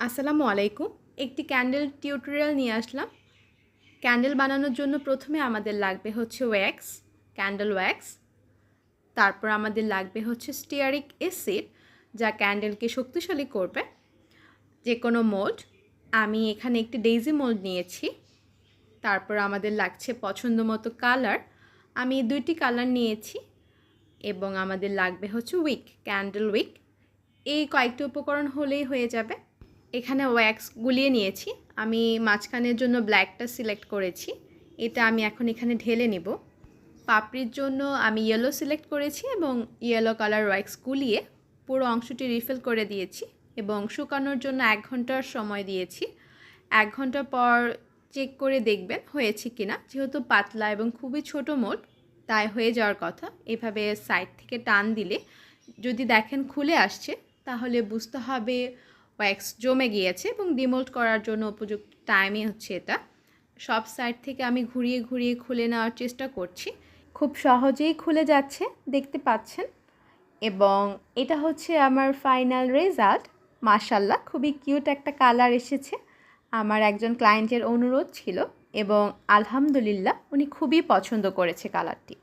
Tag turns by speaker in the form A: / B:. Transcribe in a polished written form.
A: আসসালামু আলাইকুম। একটি ক্যান্ডেল টিউটোরিয়াল নিয়ে আসলাম। ক্যান্ডেল বানানোর জন্য প্রথমে আমাদের লাগবে হচ্ছে ওয়্যাক্স, ক্যান্ডেল ওয়্যাক্স। তারপর আমাদের লাগবে হচ্ছে স্টিয়ারিক অ্যাসিড, যা ক্যান্ডেলকে শক্তিশালী করবে। যে কোনো মোল্ড, আমি এখানে একটি ডেইজি মোল্ড নিয়েছি। তারপর আমাদের লাগছে পছন্দ মতো কালার, আমি 2টি কালার নিয়েছি। এবং আমাদের লাগবে হচ্ছে উইক, ক্যান্ডেল উইক। এই কয়েকটি উপকরণ হলেই হয়ে যাবে। এখানে ওয়্যাক্স গুলিয়ে নিয়েছি, আমি মাঝখানের জন্য ব্ল্যাকটা সিলেক্ট করেছি। এটা আমি এখন এখানে ঢেলে নিব। পাপড়ির জন্য আমি ইয়েলো সিলেক্ট করেছি এবং ইয়েলো কালার ওয়্যাক্স গুলিয়ে পুরো অংশটি রিফিল করে দিয়েছি এবং শুকানোর জন্য 1 ঘন্টার সময় দিয়েছি। 1 ঘন্টা পর চেক করে দেখবেন হয়েছে কিনা। যেহেতু পাতলা এবং খুবই ছোট মোল্ড, তাই হয়ে যাওয়ার কথা। এভাবে সাইড থেকে টান দিলে যদি দেখেন খুলে আসছে, তাহলে বুঝতে হবে ওয়্যাক্স জমে গিয়েছে এবং ডিমোল্ড করার জন্য উপযুক্ত টাইমই হচ্ছে এটা। সব সাইড থেকে আমি ঘুরিয়ে ঘুরিয়ে খুলে নেওয়ার চেষ্টা করছি। খুব সহজেই খুলে যাচ্ছে, দেখতে পাচ্ছেন। এবং এটা হচ্ছে আমার ফাইনাল রেজাল্ট। মাশাআল্লাহ, খুবই কিউট একটা কালার এসেছে। আমার একজন ক্লায়েন্টের অনুরোধ ছিল এবং আলহামদুলিল্লাহ উনি খুবই পছন্দ করেছে কালারটি।